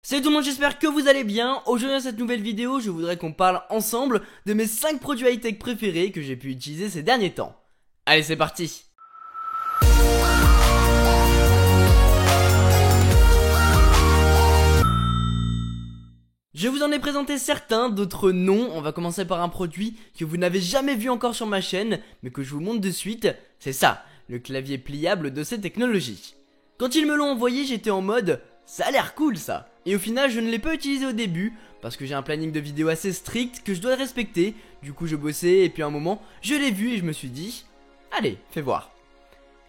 Salut tout le monde, j'espère que vous allez bien. Aujourd'hui dans cette nouvelle vidéo, je voudrais qu'on parle ensemble de mes 5 produits high-tech préférés que j'ai pu utiliser ces derniers temps. Allez, c'est parti. Je vous en ai présenté certains, d'autres non. On va commencer par un produit que vous n'avez jamais vu encore sur ma chaîne, mais que je vous montre de suite. C'est ça, le clavier pliable de ces technologies. Quand ils me l'ont envoyé, j'étais en mode ça a l'air cool ça. Et au final, je ne l'ai pas utilisé au début parce que j'ai un planning de vidéo assez strict que je dois respecter. Du coup, je bossais et puis à un moment, je l'ai vu et je me suis dit allez, fais voir.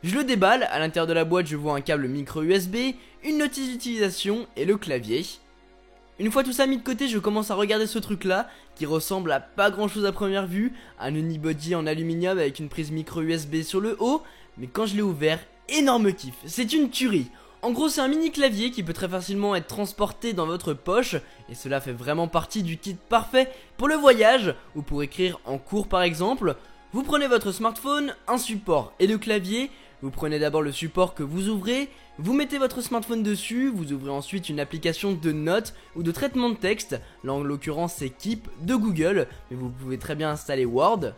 Je le déballe, à l'intérieur de la boîte, je vois un câble micro USB, une notice d'utilisation et le clavier. Une fois tout ça mis de côté, je commence à regarder ce truc là qui ressemble à pas grand chose à première vue, un unibody en aluminium avec une prise micro USB sur le haut, mais quand je l'ai ouvert, énorme kiff, c'est une tuerie. En gros, c'est un mini clavier qui peut très facilement être transporté dans votre poche et cela fait vraiment partie du kit parfait pour le voyage ou pour écrire en cours par exemple. Vous prenez votre smartphone, un support et le clavier. Vous prenez d'abord le support que vous ouvrez, vous mettez votre smartphone dessus, vous ouvrez ensuite une application de notes ou de traitement de texte, là en l'occurrence c'est Keep de Google, mais vous pouvez très bien installer Word.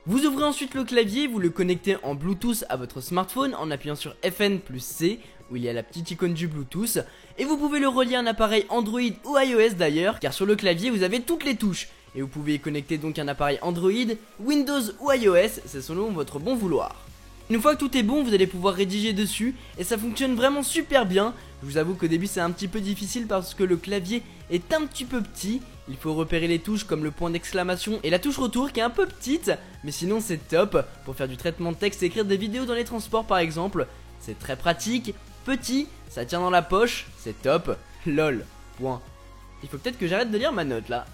Vous ouvrez ensuite le clavier, vous le connectez en Bluetooth à votre smartphone en appuyant sur FN plus C, où il y a la petite icône du Bluetooth, et vous pouvez le relier à un appareil Android ou iOS d'ailleurs, car sur le clavier vous avez toutes les touches, et vous pouvez y connecter donc un appareil Android, Windows ou iOS, c'est selon votre bon vouloir. Une fois que tout est bon, vous allez pouvoir rédiger dessus et ça fonctionne vraiment super bien. Je vous avoue qu'au début c'est un petit peu difficile parce que le clavier est un petit peu petit. Il faut repérer les touches comme le point d'exclamation et la touche retour qui est un peu petite, mais sinon c'est top pour faire du traitement de texte et écrire des vidéos dans les transports par exemple. C'est très pratique, petit, ça tient dans la poche, c'est top. Lol, point. Il faut peut-être que j'arrête de lire ma note là.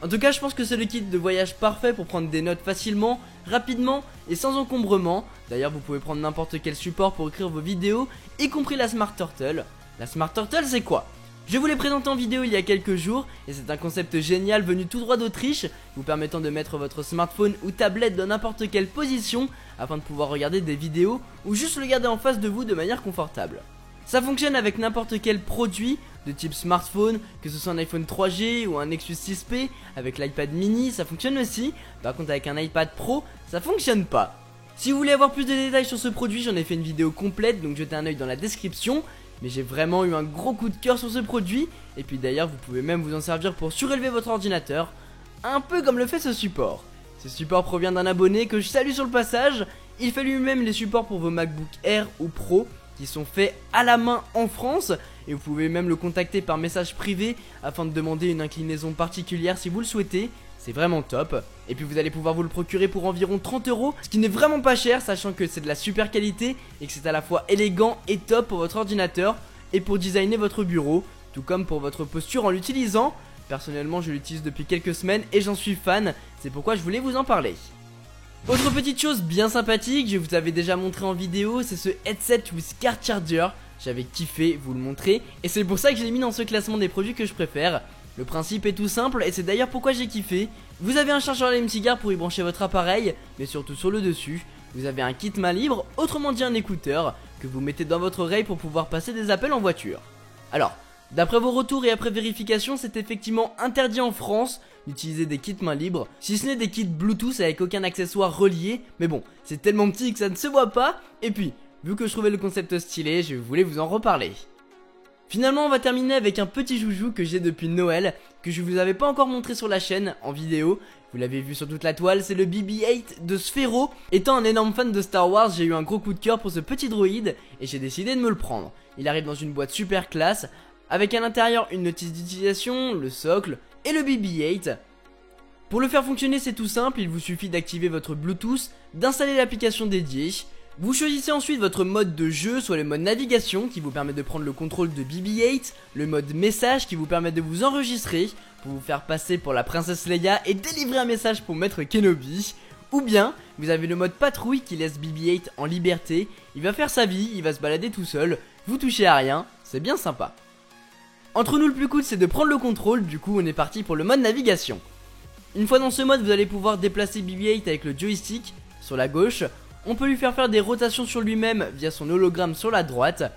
En tout cas, je pense que c'est le kit de voyage parfait pour prendre des notes facilement, rapidement et sans encombrement. D'ailleurs, vous pouvez prendre n'importe quel support pour écrire vos vidéos, y compris la Smart Turtle. La Smart Turtle, c'est quoi? Je vous l'ai présenté en vidéo il y a quelques jours et c'est un concept génial venu tout droit d'Autriche, vous permettant de mettre votre smartphone ou tablette dans n'importe quelle position afin de pouvoir regarder des vidéos ou juste le garder en face de vous de manière confortable. Ça fonctionne avec n'importe quel produit de type smartphone, que ce soit un iPhone 3G ou un Nexus 6P, avec l'iPad mini, ça fonctionne aussi. Par contre avec un iPad Pro, ça fonctionne pas. Si vous voulez avoir plus de détails sur ce produit, j'en ai fait une vidéo complète, donc jetez un oeil dans la description. Mais j'ai vraiment eu un gros coup de cœur sur ce produit, et puis d'ailleurs vous pouvez même vous en servir pour surélever votre ordinateur, un peu comme le fait ce support. Ce support provient d'un abonné que je salue sur le passage, il fait lui-même les supports pour vos MacBook Air ou Pro, qui sont faits à la main en France et vous pouvez même le contacter par message privé afin de demander une inclinaison particulière si vous le souhaitez. C'est vraiment top. Et puis vous allez pouvoir vous le procurer pour environ 30 €, ce qui n'est vraiment pas cher sachant que c'est de la super qualité et que c'est à la fois élégant et top pour votre ordinateur et pour designer votre bureau, tout comme pour votre posture en l'utilisant. Personnellement je l'utilise depuis quelques semaines et j'en suis fan, c'est pourquoi je voulais vous en parler. Autre petite chose bien sympathique, je vous avais déjà montré en vidéo, c'est ce headset with car charger. J'avais kiffé vous le montrer et c'est pour ça que je l'ai mis dans ce classement des produits que je préfère. Le principe est tout simple et c'est d'ailleurs pourquoi j'ai kiffé. Vous avez un chargeur allume-cigare pour y brancher votre appareil, mais surtout sur le dessus, vous avez un kit main libre, autrement dit un écouteur, que vous mettez dans votre oreille pour pouvoir passer des appels en voiture. Alors, d'après vos retours et après vérification, c'est effectivement interdit en France d'utiliser des kits main libres, si ce n'est des kits Bluetooth avec aucun accessoire relié, mais bon, c'est tellement petit que ça ne se voit pas, et puis, vu que je trouvais le concept stylé, je voulais vous en reparler. Finalement, on va terminer avec un petit joujou que j'ai depuis Noël, que je vous avais pas encore montré sur la chaîne, en vidéo. Vous l'avez vu sur toute la toile, c'est le BB-8 de Sphero. Étant un énorme fan de Star Wars, j'ai eu un gros coup de cœur pour ce petit droïde, et j'ai décidé de me le prendre. Il arrive dans une boîte super classe, avec à l'intérieur une notice d'utilisation, le socle et le BB-8. Pour le faire fonctionner c'est tout simple, il vous suffit d'activer votre Bluetooth, d'installer l'application dédiée. Vous choisissez ensuite votre mode de jeu, soit le mode navigation qui vous permet de prendre le contrôle de BB-8, le mode message qui vous permet de vous enregistrer pour vous faire passer pour la princesse Leia et délivrer un message pour Maître Kenobi. Ou bien, vous avez le mode patrouille qui laisse BB-8 en liberté, il va faire sa vie, il va se balader tout seul, vous touchez à rien, c'est bien sympa. Entre nous le plus cool c'est de prendre le contrôle, du coup on est parti pour le mode navigation. Une fois dans ce mode vous allez pouvoir déplacer BB-8 avec le joystick sur la gauche. On peut lui faire des rotations sur lui-même via son hologramme sur la droite.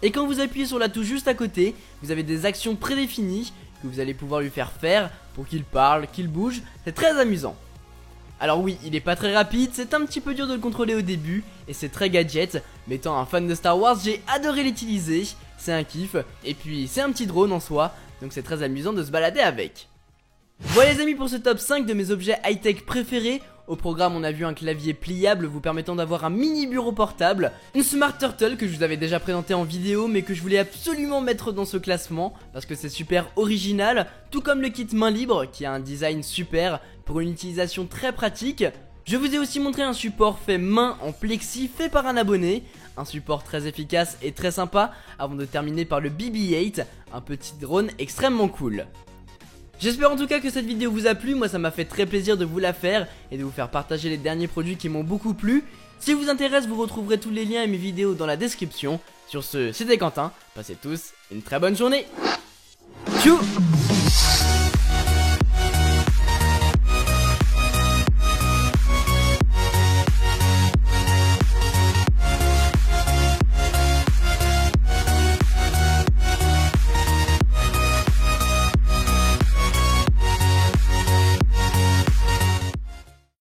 Et quand vous appuyez sur la touche juste à côté, vous avez des actions prédéfinies que vous allez pouvoir lui faire pour qu'il parle, qu'il bouge, c'est très amusant. Alors oui, il est pas très rapide, c'est un petit peu dur de le contrôler au début, et c'est très gadget, mais étant un fan de Star Wars, j'ai adoré l'utiliser, c'est un kiff, et puis c'est un petit drone en soi, donc c'est très amusant de se balader avec. Voilà les amis pour ce top 5 de mes objets high-tech préférés. Au programme on a vu un clavier pliable vous permettant d'avoir un mini bureau portable, une Smart Turtle que je vous avais déjà présenté en vidéo mais que je voulais absolument mettre dans ce classement parce que c'est super original, tout comme le kit main libre qui a un design super pour une utilisation très pratique. Je vous ai aussi montré un support fait main en plexi fait par un abonné, un support très efficace et très sympa avant de terminer par le BB-8, un petit drone extrêmement cool. J'espère en tout cas que cette vidéo vous a plu, moi ça m'a fait très plaisir de vous la faire et de vous faire partager les derniers produits qui m'ont beaucoup plu. Si vous intéresse, vous retrouverez tous les liens et mes vidéos dans la description. Sur ce, c'était Quentin, passez tous une très bonne journée. Tchou.